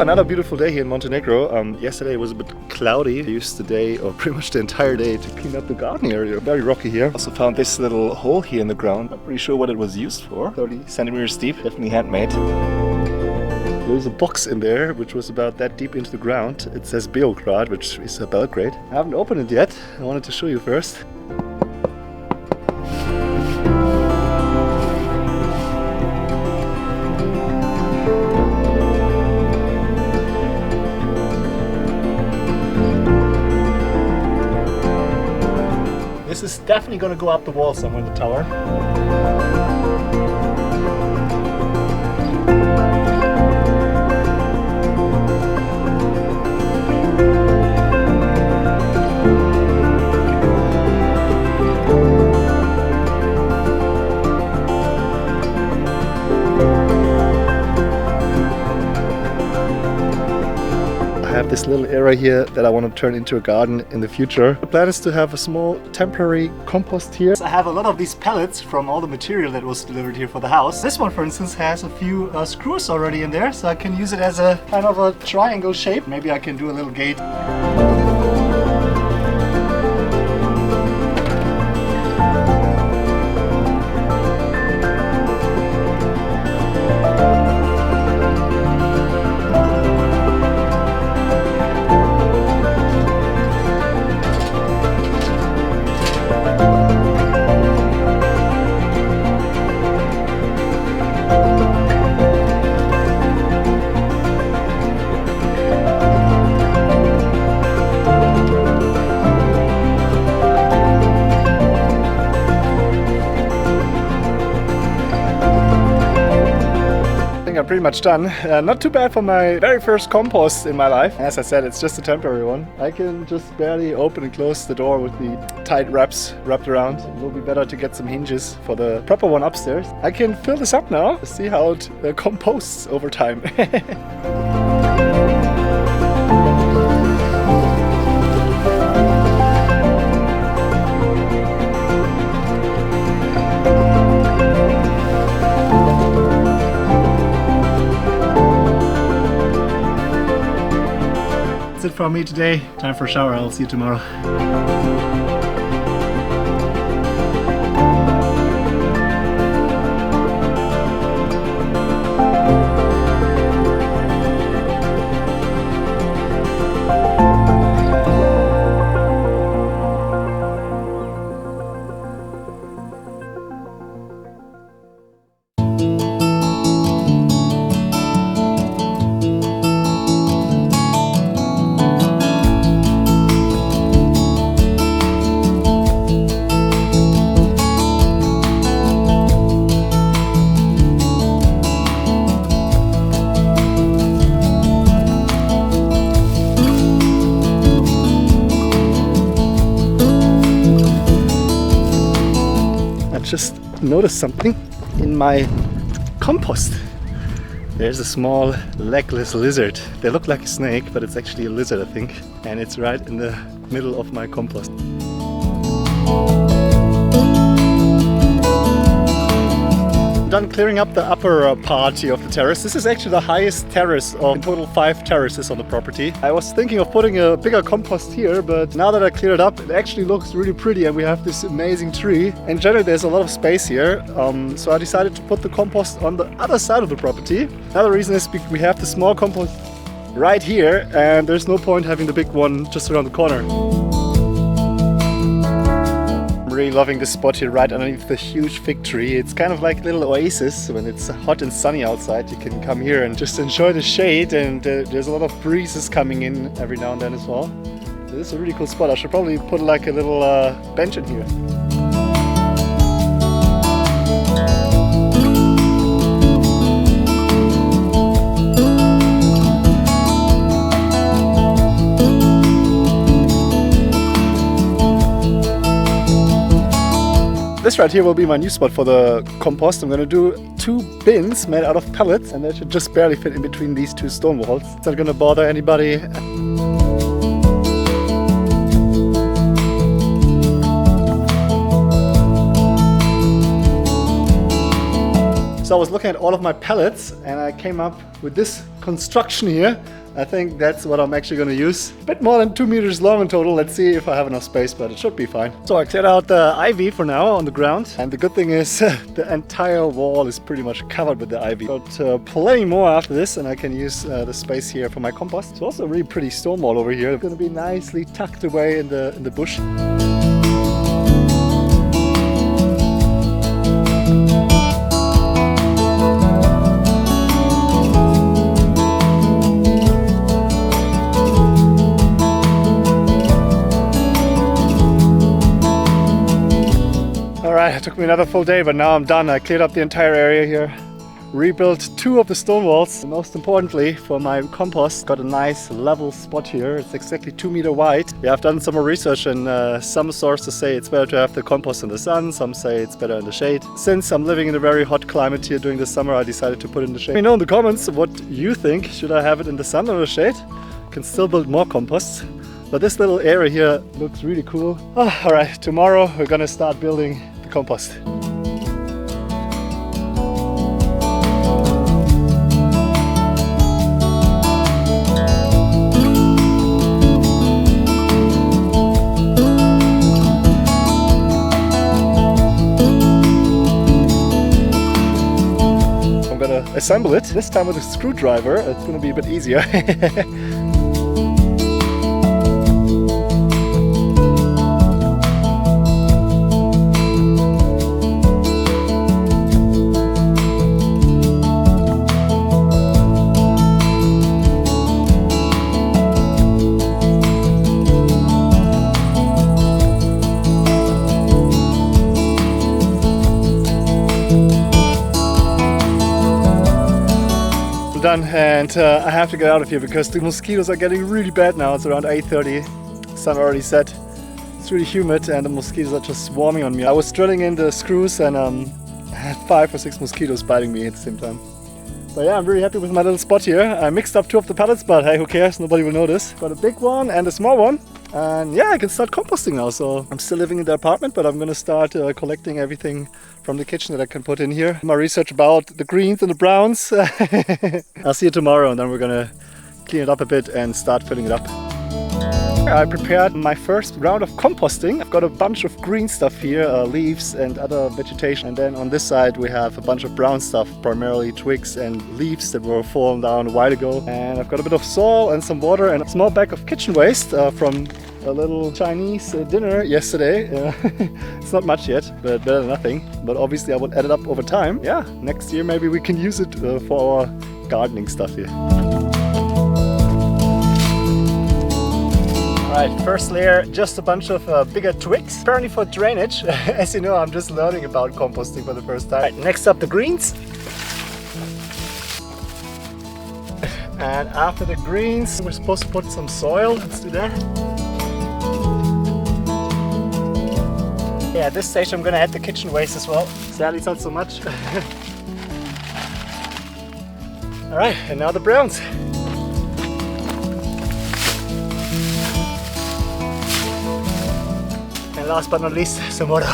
Another beautiful day here in Montenegro. Yesterday was a bit cloudy. I used the day, or pretty much the entire day, to clean up the garden area. Very rocky here. Also found this little hole here in the ground. Not pretty sure what it was used for. 30 centimeters deep, definitely handmade. There's a box in there which was about that deep into the ground. It says Beograd, which is Belgrade. I haven't opened it yet. I wanted to show you first. This is definitely going to go up the wall somewhere in the tower. I have this little area here that I want to turn into a garden in the future. The plan is to have a small temporary compost here. I have a lot of these pellets from all the material that was delivered here for the house. This one, for instance, has a few screws already in there, so I can use it as a kind of a triangle shape. Maybe I can do a little gate. I'm pretty much done. Not too bad for my very first compost in my life. As I said, it's just a temporary one. I can just barely open and close the door with the tight wraps wrapped around. It will be better to get some hinges for the proper one upstairs. I can fill this up now, see how it composts over time. That's it from me today. Time for a shower. I'll see you tomorrow. Just noticed something in my compost. There's a small legless lizard. They look like a snake, but it's actually a lizard, I think. And it's right in the middle of my compost. Done clearing up the upper part here of the terrace. This is actually the highest terrace of in total 5 terraces on the property. I was thinking of putting a bigger compost here, but now that I cleared it up, it actually looks really pretty and we have this amazing tree. And generally there's a lot of space here, so I decided to put the compost on the other side of the property. Another reason is we have the small compost right here and there's no point having the big one just around the corner. I'm really loving this spot here right underneath the huge fig tree. It's kind of like a little oasis. When it's hot and sunny outside, you can come here and just enjoy the shade, and there's a lot of breezes coming in every now and then as well. So this is a really cool spot. I should probably put like a little bench in here. This right here will be my new spot for the compost. I'm going to do 2 bins made out of pellets, and they should just barely fit in between these 2 stone walls. It's not going to bother anybody. So I was looking at all of my pallets and I came up with this construction here. I think that's what I'm actually going to use. A bit more than 2 meters long in total. Let's see if I have enough space, but it should be fine. So I cleared out the ivy for now on the ground. And the good thing is the entire wall is pretty much covered with the ivy. Got plenty more after this, and I can use the space here for my compost. It's also a really pretty stone wall over here. It's going to be nicely tucked away in the bush. Alright, it took me another full day, but now I'm done. I cleared up the entire area here, rebuilt 2 of the stone walls. And most importantly, for my compost, got a nice level spot here. It's exactly 2 meters wide. Yeah, I've done some more research, and some sources say it's better to have the compost in the sun, some say it's better in the shade. Since I'm living in a very hot climate here during the summer, I decided to put it in the shade. Let me know in the comments what you think. Should I have it in the sun or the shade? Can still build more compost. But this little area here looks really cool. Oh, alright, tomorrow we're gonna start building the compost. I'm gonna assemble it, this time with a screwdriver. It's gonna be a bit easier. Done, and I have to get out of here because the mosquitoes are getting really bad now. It's around 8:30, sun already set. It's really humid and the mosquitoes are just swarming on me. I was drilling in the screws and I had 5 or 6 mosquitoes biting me at the same time. But yeah, I'm really happy with my little spot here. I mixed up 2 of the pallets, but hey, who cares? Nobody will notice. Got a big one and a small one. And yeah, I can start composting now. So I'm still living in the apartment, but I'm gonna start collecting everything from the kitchen that I can put in here. My research about the greens and the browns. I'll see you tomorrow, and then we're gonna clean it up a bit and start filling it up. I prepared my first round of composting. I've got a bunch of green stuff here, leaves and other vegetation. And then on this side we have a bunch of brown stuff, primarily twigs and leaves that were fallen down a while ago. And I've got a bit of soil and some water and a small bag of kitchen waste from a little Chinese dinner yesterday. It's not much yet, but better than nothing. But obviously I will add it up over time. Yeah, next year maybe we can use it for our gardening stuff here. Alright, first layer, just a bunch of bigger twigs, apparently for drainage. As you know, I'm just learning about composting for the first time. Right, next up the greens. And after the greens, we're supposed to put some soil. Let's do that. Yeah, at this stage I'm gonna add the kitchen waste as well. Sadly, it's not so much. Alright, and now the browns. And last but not least, some water.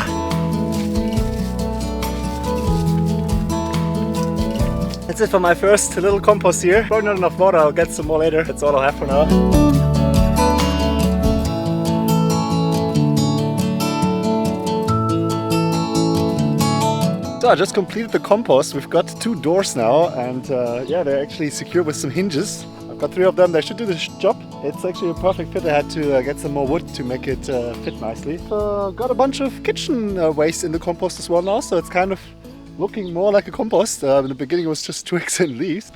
That's it for my first little compost here. Probably not enough water, I'll get some more later. That's all I'll have for now. So I just completed the compost. We've got 2 doors now, and yeah, they're actually secure with some hinges. I've got 3 of them. They should do the job. It's actually a perfect fit. I had to get some more wood to make it fit nicely. Got a bunch of kitchen waste in the compost as well now, so it's kind of looking more like a compost. In the beginning it was just twigs and leaves.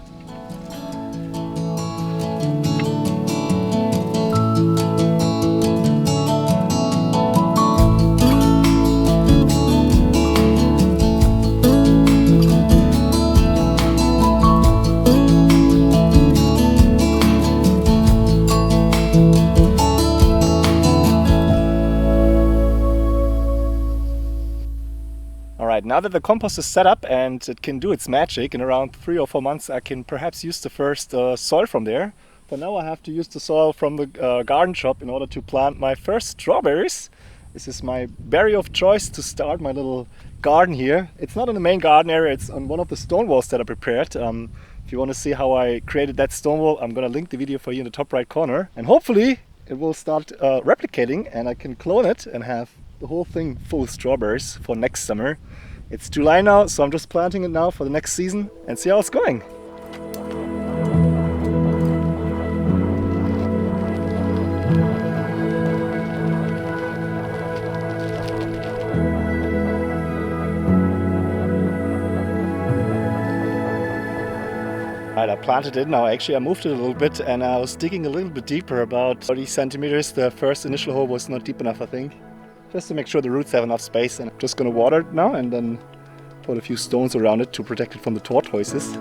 Now that the compost is set up and it can do its magic, in around 3 or 4 months I can perhaps use the first soil from there. For now I have to use the soil from the garden shop in order to plant my first strawberries. This is my berry of choice to start my little garden here. It's not in the main garden area, it's on one of the stone walls that I prepared. If you want to see how I created that stone wall, I'm gonna link the video for you in the top right corner. And hopefully it will start replicating and I can clone it and have the whole thing full of strawberries for next summer. It's July now, so I'm just planting it now for the next season and see how it's going. I planted it now. Actually, I moved it a little bit and I was digging a little bit deeper, about 30 centimeters. The first initial hole was not deep enough, I think. Just to make sure the roots have enough space. And I'm just gonna water it now and then put a few stones around it to protect it from the tortoises.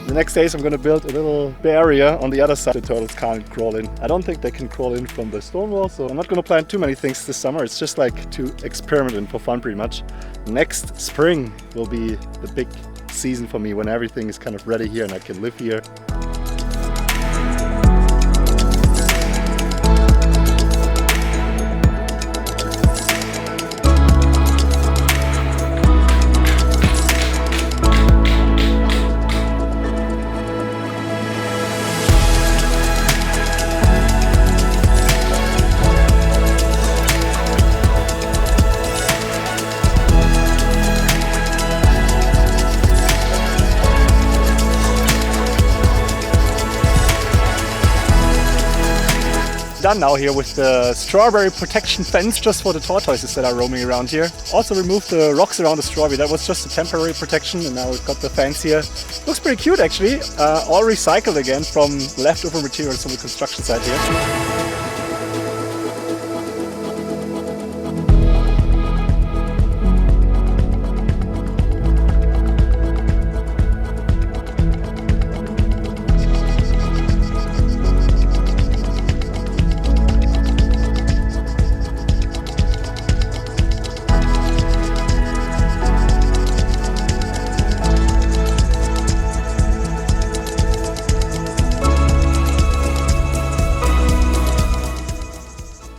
The next days I'm gonna build a little barrier on the other side the turtles can't crawl in. I don't think they can crawl in from the stone wall, so I'm not gonna plant too many things this summer. It's just like to experiment and for fun pretty much. Next spring will be the big season for me when everything is kind of ready here and I can live here. Done now here with the strawberry protection fence just for the tortoises that are roaming around here. Also removed the rocks around the strawberry. That was just a temporary protection and now we've got the fence here. Looks pretty cute actually. All recycled again from leftover materials from the construction site here.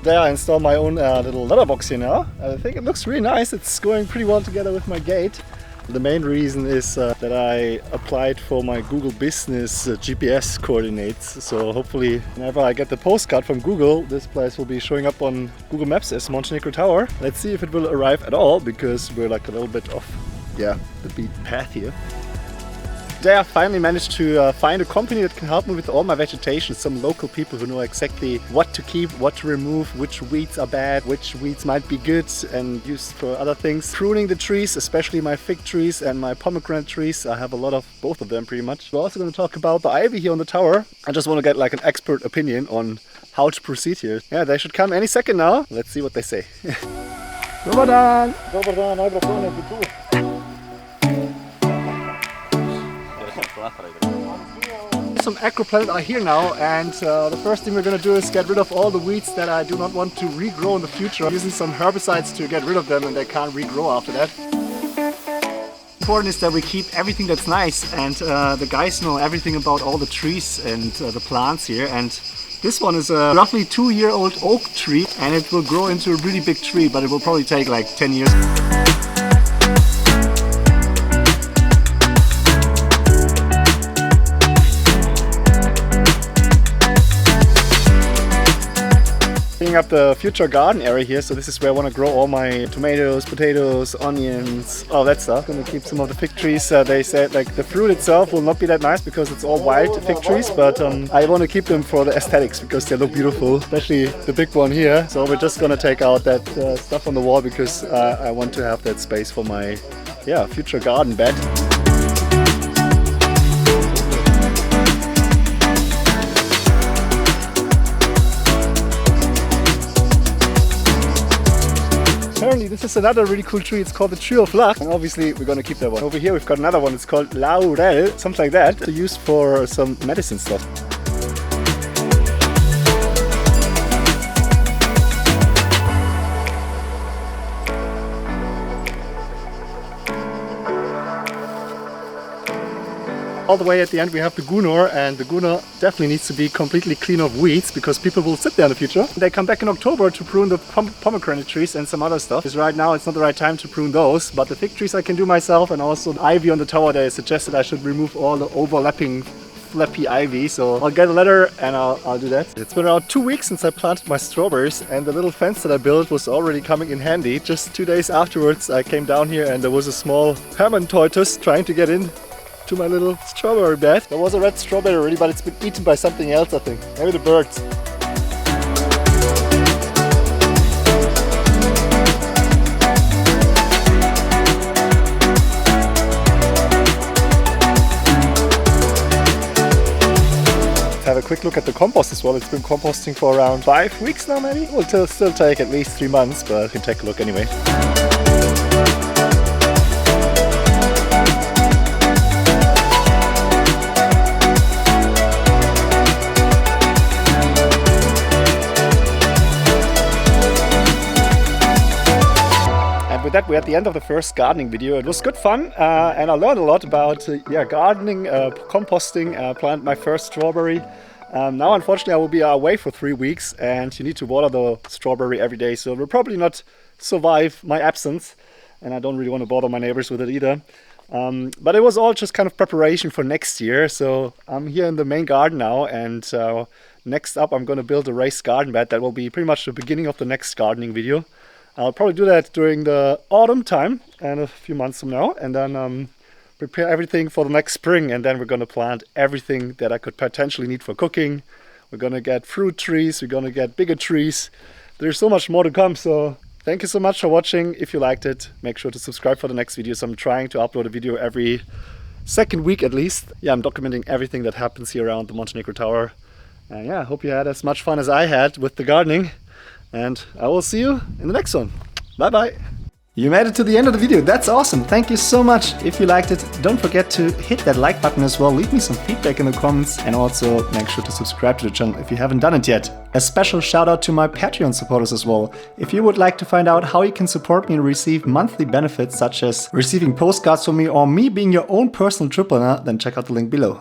There I installed my own little letterbox here now. I think it looks really nice. It's going pretty well together with my gate. The main reason is that I applied for my Google Business GPS coordinates. So hopefully whenever I get the postcard from Google, this place will be showing up on Google Maps as Montenegro Tower. Let's see if it will arrive at all, because we're like a little bit off, the beaten path here. Today I finally managed to find a company that can help me with all my vegetation. Some local people who know exactly what to keep, what to remove, which weeds are bad, which weeds might be good and used for other things. Pruning the trees, especially my fig trees and my pomegranate trees. I have a lot of both of them pretty much. We're also going to talk about the ivy here on the tower. I just want to get like an expert opinion on how to proceed here. Yeah, they should come any second now. Let's see what they say. Dobar dan! Dobar dan, najbolje poneti tu. Some aquaplant are here now, and the first thing we're going to do is get rid of all the weeds that I do not want to regrow in the future. I'm using some herbicides to get rid of them and they can't regrow after that. Important is that we keep everything that's nice, and the guys know everything about all the trees and the plants here. And this one is a roughly 2-year-old oak tree and it will grow into a really big tree, but it will probably take like 10 years. Up the future garden area here, so this is where I want to grow all my tomatoes, potatoes, onions, all that stuff. I'm gonna keep some of the fig trees. They said like the fruit itself will not be that nice because it's all wild fig trees, but I want to keep them for the aesthetics because they look beautiful, especially the big one here. So we're just gonna take out that stuff on the wall because I want to have that space for my future garden bed. Apparently this is another really cool tree. It's called the tree of luck, and obviously we're gonna keep that one. Over here we've got another one. It's called laurel, something like that, used for some medicine stuff. All the way at the end we have the Gunor, and the Gunor definitely needs to be completely clean of weeds because people will sit there in the future. They come back in October to prune the pomegranate trees and some other stuff. Because right now it's not the right time to prune those, but the fig trees I can do myself, and also the ivy on the tower, they suggested I should remove all the overlapping flappy ivy, so I'll get a letter and I'll do that. It's been around 2 weeks since I planted my strawberries, and the little fence that I built was already coming in handy. Just 2 days afterwards I came down here and there was a small hermit tortoise trying to get in to my little strawberry bed. There was a red strawberry already, but it's been eaten by something else, I think. Maybe the birds. Have a quick look at the compost as well. It's been composting for around 5 weeks now, maybe. It will still take at least 3 months, but I can take a look anyway. With that, we're at the end of the first gardening video. It was good fun, and I learned a lot about gardening, composting, planted my first strawberry. Now unfortunately I will be away for 3 weeks, and you need to water the strawberry every day, so it will probably not survive my absence, and I don't really want to bother my neighbors with it either. But it was all just kind of preparation for next year. So I'm here in the main garden now, and next up I'm going to build a raised garden bed. That will be pretty much the beginning of the next gardening video. I'll probably do that during the autumn time and a few months from now, and then prepare everything for the next spring, and then we're going to plant everything that I could potentially need for cooking. We're going to get fruit trees, we're going to get bigger trees. There's so much more to come, so thank you so much for watching. If you liked it, make sure to subscribe for the next videos. I'm trying to upload a video every second week at least. Yeah, I'm documenting everything that happens here around the Montenegro Tower. And yeah, I hope you had as much fun as I had with the gardening. And I will see you in the next one. Bye bye. You made it to the end of the video. That's awesome. Thank you so much. If you liked it, don't forget to hit that like button as well. Leave me some feedback in the comments, and also make sure to subscribe to the channel if you haven't done it yet. A special shout out to my Patreon supporters as well. If you would like to find out how you can support me and receive monthly benefits such as receiving postcards from me or me being your own personal trip planner, then check out the link below.